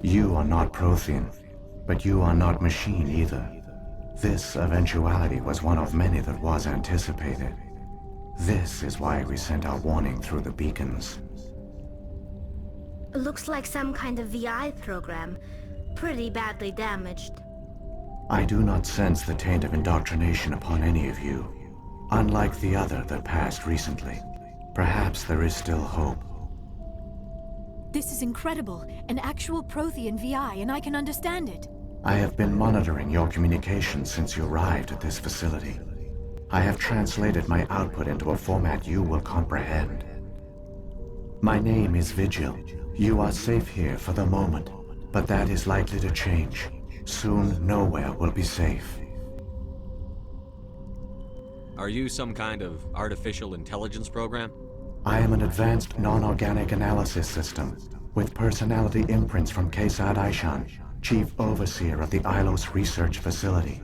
You are not Prothean, but you are not machine either. This eventuality was one of many that was anticipated. This is why we sent our warning through the beacons. Looks like some kind of VI program. Pretty badly damaged. I do not sense the taint of indoctrination upon any of you, unlike the other that passed recently. Perhaps there is still hope. This is incredible. An actual Prothean VI, and I can understand it. I have been monitoring your communications since you arrived at this facility. I have translated my output into a format you will comprehend. My name is Vigil. You are safe here for the moment, but that is likely to change. Soon, nowhere will be safe. Are you some kind of artificial intelligence program? I am an advanced non-organic analysis system, with personality imprints from Kesad Aishan, Chief Overseer of the Ilos Research Facility.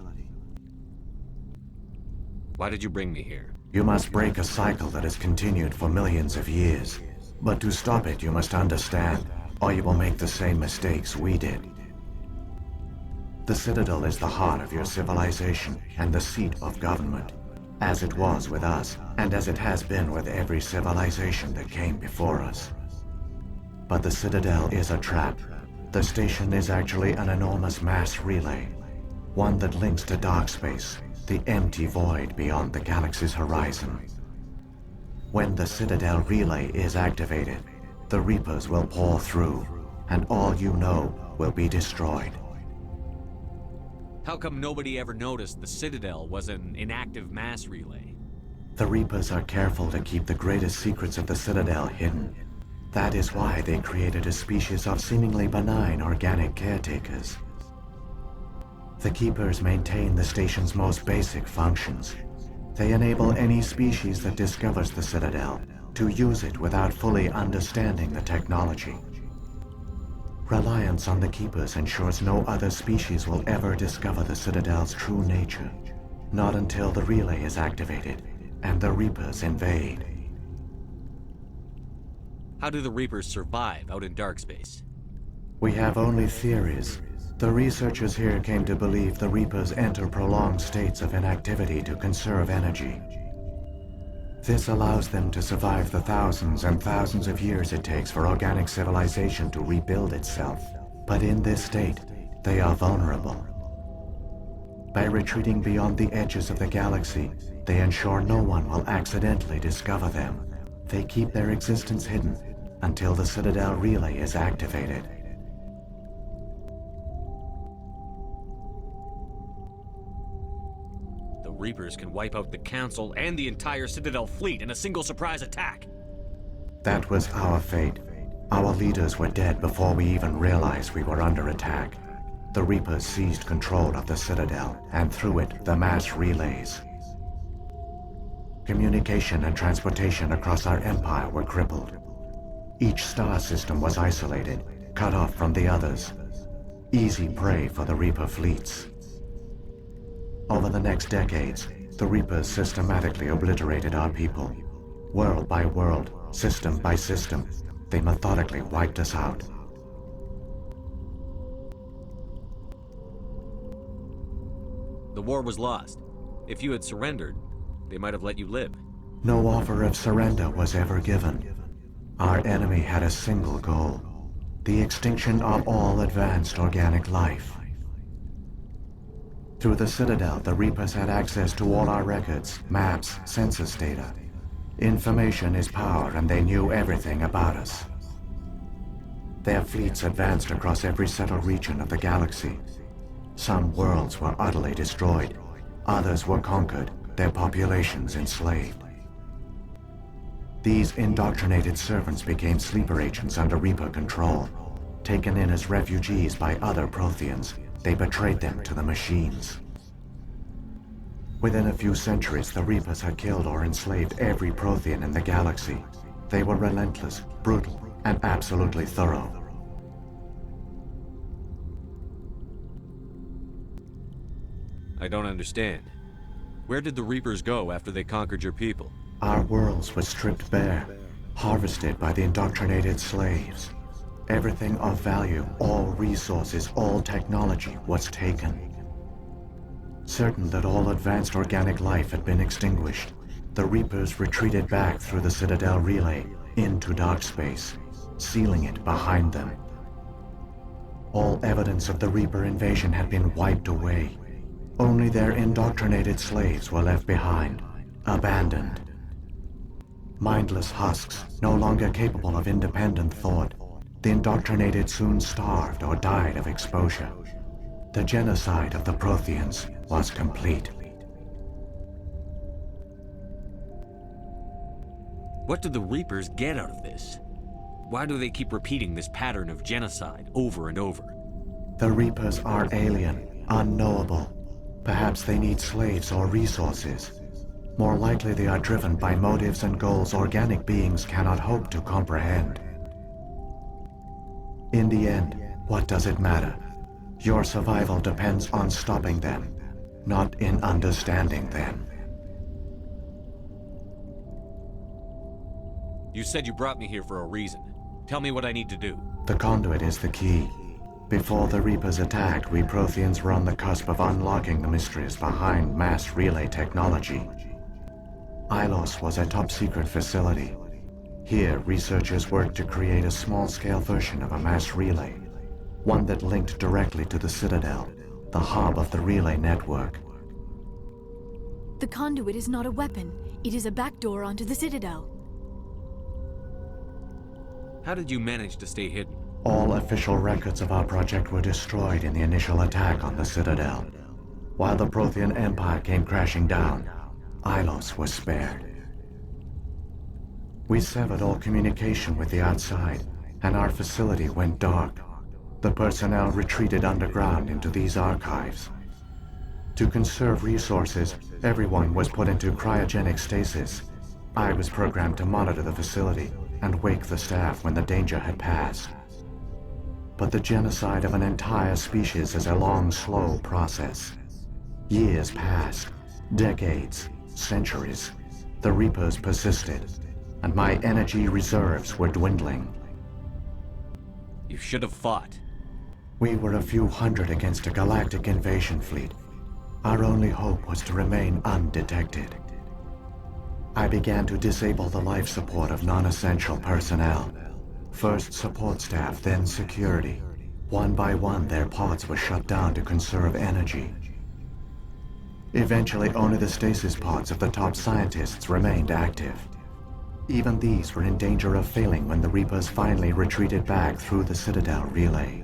Why did you bring me here? You must break a cycle that has continued for millions of years. But to stop it, you must understand, or you will make the same mistakes we did. The Citadel is the heart of your civilization and the seat of government, as it was with us, and as it has been with every civilization that came before us. But the Citadel is a trap. The station is actually an enormous mass relay, one that links to dark space, the empty void beyond the galaxy's horizon. When the Citadel relay is activated, the Reapers will pour through, and all you know will be destroyed. How come nobody ever noticed the Citadel was an inactive mass relay? The Reapers are careful to keep the greatest secrets of the Citadel hidden. That is why they created a species of seemingly benign organic caretakers. The Keepers maintain the station's most basic functions. They enable any species that discovers the Citadel to use it without fully understanding the technology. Reliance on the Keepers ensures no other species will ever discover the Citadel's true nature, not until the relay is activated and the Reapers invade. How do the Reapers survive out in dark space? We have only theories. The researchers here came to believe the Reapers enter prolonged states of inactivity to conserve energy. This allows them to survive the thousands and thousands of years it takes for organic civilization to rebuild itself. But in this state, they are vulnerable. By retreating beyond the edges of the galaxy, they ensure no one will accidentally discover them. They keep their existence hidden until the Citadel relay is activated. The Reapers can wipe out the Council and the entire Citadel fleet in a single surprise attack. That was our fate. Our leaders were dead before we even realized we were under attack. The Reapers seized control of the Citadel, and through it, the mass relays. Communication and transportation across our empire were crippled. Each star system was isolated, cut off from the others. Easy prey for the Reaper fleets. Over the next decades, the Reapers systematically obliterated our people. World by world, system by system, they methodically wiped us out. The war was lost. If you had surrendered, they might have let you live. No offer of surrender was ever given. Our enemy had a single goal: the extinction of all advanced organic life. Through the Citadel, the Reapers had access to all our records, maps, census data. Information is power, and they knew everything about us. Their fleets advanced across every settled region of the galaxy. Some worlds were utterly destroyed. Others were conquered, their populations enslaved. These indoctrinated servants became sleeper agents under Reaper control. Taken in as refugees by other Protheans, they betrayed them to the machines. Within a few centuries, the Reapers had killed or enslaved every Prothean in the galaxy. They were relentless, brutal, and absolutely thorough. I don't understand. Where did the Reapers go after they conquered your people? Our worlds were stripped bare, harvested by the indoctrinated slaves. Everything of value, all resources, all technology was taken. Certain that all advanced organic life had been extinguished, the Reapers retreated back through the Citadel relay into dark space, sealing it behind them. All evidence of the Reaper invasion had been wiped away. Only their indoctrinated slaves were left behind, abandoned. Mindless husks, no longer capable of independent thought, the indoctrinated soon starved or died of exposure. The genocide of the Protheans was complete. What do the Reapers get out of this? Why do they keep repeating this pattern of genocide over and over? The Reapers are alien, unknowable. Perhaps they need slaves or resources. More likely they are driven by motives and goals organic beings cannot hope to comprehend. In the end, what does it matter? Your survival depends on stopping them, not in understanding them. You said you brought me here for a reason. Tell me what I need to do. The conduit is the key. Before the Reapers attacked, we Protheans were on the cusp of unlocking the mysteries behind mass relay technology. Ilos was a top-secret facility. Here, researchers worked to create a small-scale version of a mass relay, one that linked directly to the Citadel, the hub of the relay network. The conduit is not a weapon. It is a backdoor onto the Citadel. How did you manage to stay hidden? All official records of our project were destroyed in the initial attack on the Citadel. While the Prothean Empire came crashing down, Ilos was spared. We severed all communication with the outside, and our facility went dark. The personnel retreated underground into these archives. To conserve resources, everyone was put into cryogenic stasis. I was programmed to monitor the facility and wake the staff when the danger had passed. But the genocide of an entire species is a long, slow process. Years passed, decades, centuries. The Reapers persisted, and my energy reserves were dwindling. You should have fought. We were a few hundred against a galactic invasion fleet. Our only hope was to remain undetected. I began to disable the life support of non-essential personnel. First support staff, then security. One by one, their pods were shut down to conserve energy. Eventually, only the stasis pods of the top scientists remained active. Even these were in danger of failing when the Reapers finally retreated back through the Citadel relay.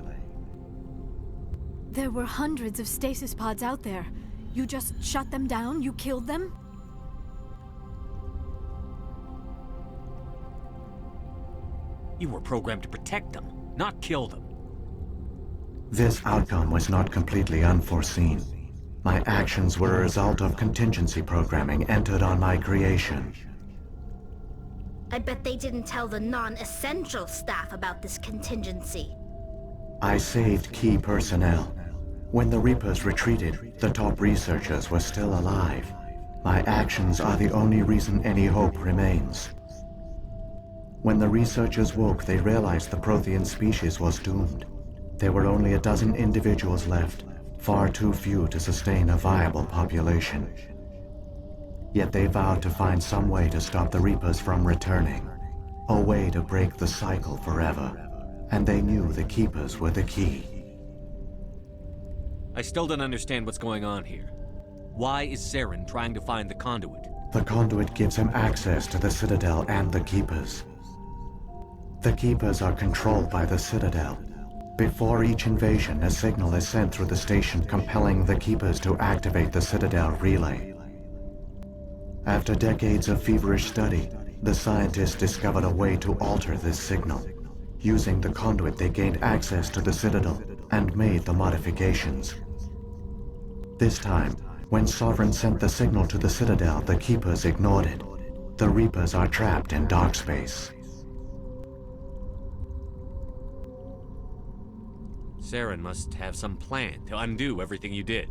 There were hundreds of stasis pods out there. You just shut them down? You killed them? You were programmed to protect them, not kill them. This outcome was not completely unforeseen. My actions were a result of contingency programming entered on my creation. I bet they didn't tell the non-essential staff about this contingency. I saved key personnel. When the Reapers retreated, the top researchers were still alive. My actions are the only reason any hope remains. When the researchers woke, they realized the Prothean species was doomed. There were only a dozen individuals left, far too few to sustain a viable population. Yet they vowed to find some way to stop the Reapers from returning, a way to break the cycle forever, and they knew the Keepers were the key. I still don't understand what's going on here. Why is Saren trying to find the conduit? The conduit gives him access to the Citadel and the Keepers. The Keepers are controlled by the Citadel. Before each invasion, a signal is sent through the station compelling the Keepers to activate the Citadel relay. After decades of feverish study, the scientists discovered a way to alter this signal. Using the conduit, they gained access to the Citadel and made the modifications. This time, when Sovereign sent the signal to the Citadel, the Keepers ignored it. The Reapers are trapped in dark space. Saren must have some plan to undo everything you did.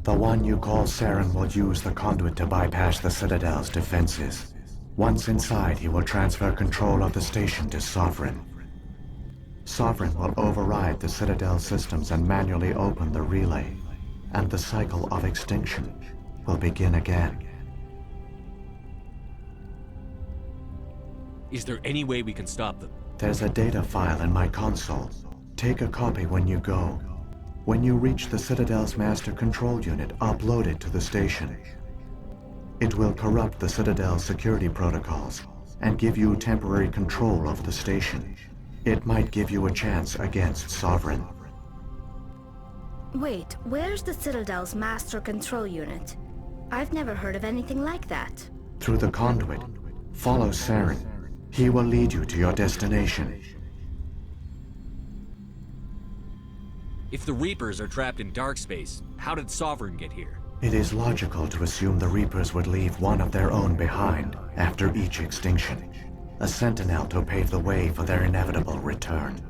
The one you call Saren will use the conduit to bypass the Citadel's defenses. Once inside, he will transfer control of the station to Sovereign. Sovereign will override the Citadel systems and manually open the relay, and the cycle of extinction will begin again. Is there any way we can stop them? There's a data file in my console. Take a copy when you go. When you reach the Citadel's master control unit, upload it to the station. It will corrupt the Citadel's security protocols and give you temporary control of the station. It might give you a chance against Sovereign. Wait, where's the Citadel's master control unit? I've never heard of anything like that. Through the conduit, follow Saren. He will lead you to your destination. If the Reapers are trapped in dark space, how did Sovereign get here? It is logical to assume the Reapers would leave one of their own behind after each extinction. A sentinel to pave the way for their inevitable return.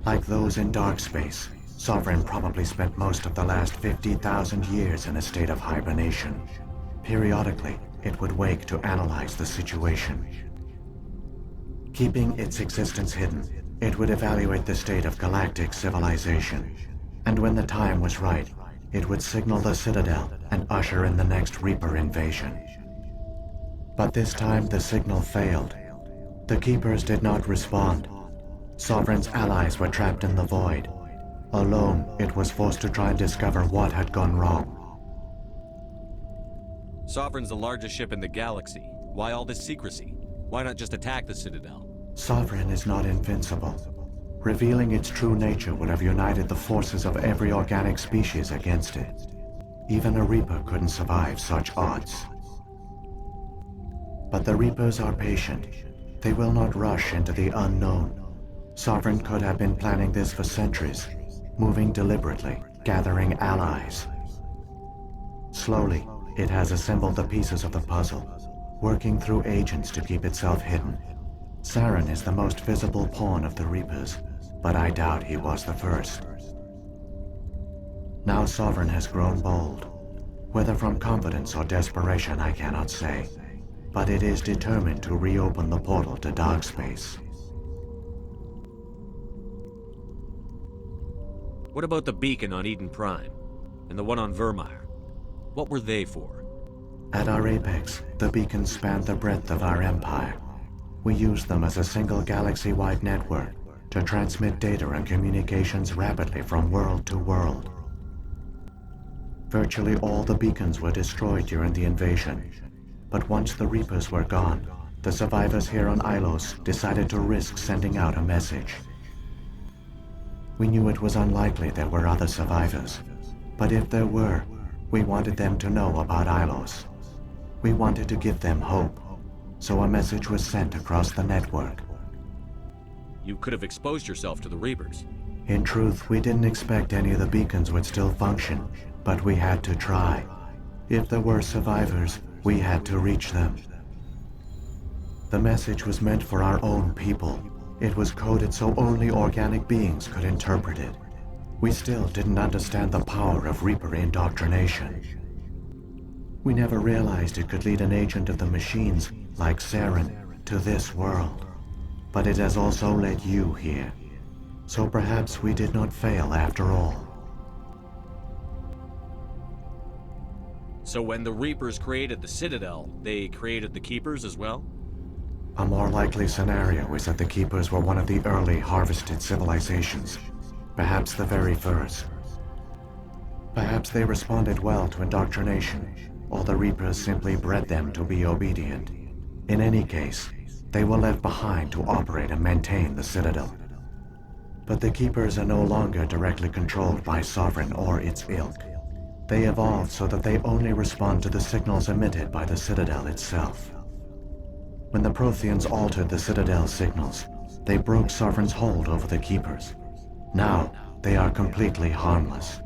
Like those in dark space, Sovereign probably spent most of the last 50,000 years in a state of hibernation. Periodically, it would wake to analyze the situation. Keeping its existence hidden, it would evaluate the state of galactic civilization. And when the time was right, it would signal the Citadel and usher in the next Reaper invasion. But this time the signal failed. The Keepers did not respond. Sovereign's allies were trapped in the void. Alone, it was forced to try and discover what had gone wrong. Sovereign's the largest ship in the galaxy. Why all this secrecy? Why not just attack the Citadel? Sovereign is not invincible. Revealing its true nature would have united the forces of every organic species against it. Even a Reaper couldn't survive such odds. But the Reapers are patient. They will not rush into the unknown. Sovereign could have been planning this for centuries, moving deliberately, gathering allies. Slowly, it has assembled the pieces of the puzzle, working through agents to keep itself hidden. Saren is the most visible pawn of the Reapers, but I doubt he was the first. Now Sovereign has grown bold. Whether from confidence or desperation, I cannot say. But it is determined to reopen the portal to dark space. What about the beacon on Eden Prime? And the one on Vermeer? What were they for? At our apex, the beacons spanned the breadth of our empire. We used them as a single galaxy-wide network to transmit data and communications rapidly from world to world. Virtually all the beacons were destroyed during the invasion, but once the Reapers were gone, the survivors here on Ilos decided to risk sending out a message. We knew it was unlikely there were other survivors, but if there were, we wanted them to know about Ilos. We wanted to give them hope, so a message was sent across the network. You could have exposed yourself to the Reapers. In truth, we didn't expect any of the beacons would still function, but we had to try. If there were survivors, we had to reach them. The message was meant for our own people. It was coded so only organic beings could interpret it. We still didn't understand the power of Reaper indoctrination. We never realized it could lead an agent of the machines, like Saren, to this world. But it has also led you here. So perhaps we did not fail after all. So when the Reapers created the Citadel, they created the Keepers as well? A more likely scenario is that the Keepers were one of the early harvested civilizations, perhaps the very first. Perhaps they responded well to indoctrination, or the Reapers simply bred them to be obedient. In any case, they were left behind to operate and maintain the Citadel. But the Keepers are no longer directly controlled by Sovereign or its ilk. They evolved so that they only respond to the signals emitted by the Citadel itself. When the Protheans altered the Citadel's signals, they broke Sovereign's hold over the Keepers. Now, they are completely harmless.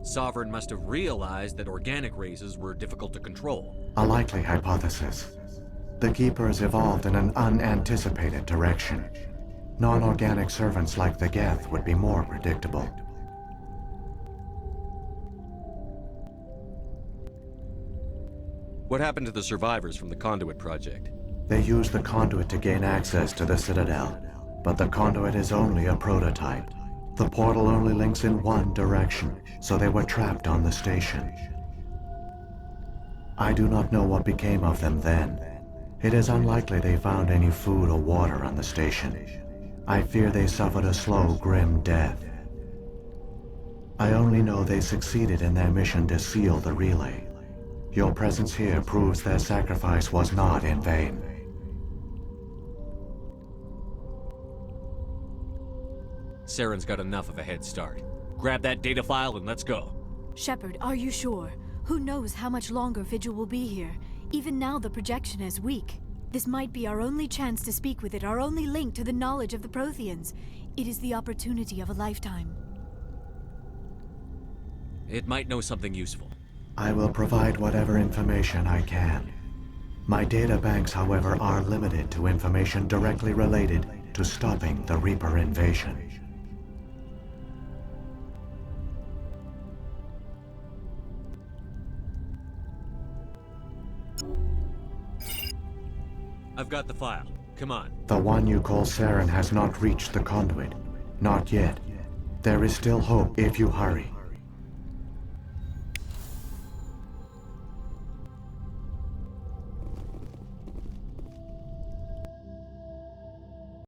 Sovereign must have realized that organic races were difficult to control. A likely hypothesis. The Keepers evolved in an unanticipated direction. Non-organic servants like the Geth would be more predictable. What happened to the survivors from the Conduit project? They used the conduit to gain access to the Citadel. but the conduit is only a prototype. The portal only links in one direction, so they were trapped on the station. I do not know what became of them then. It is unlikely they found any food or water on the station. I fear they suffered a slow, grim death. I only know they succeeded in their mission to seal the relay. Your presence here proves their sacrifice was not in vain. Saren's got enough of a head start. Grab that data file and let's go. Shepard, are you sure? Who knows how much longer Vigil will be here? Even now the projection is weak. This might be our only chance to speak with it, our only link to the knowledge of the Protheans. It is the opportunity of a lifetime. It might know something useful. I will provide whatever information I can. My data banks, however, are limited to information directly related to stopping the Reaper invasion. I've got the file. Come on. The one you call Saren has not reached the conduit. Not yet. There is still hope if you hurry.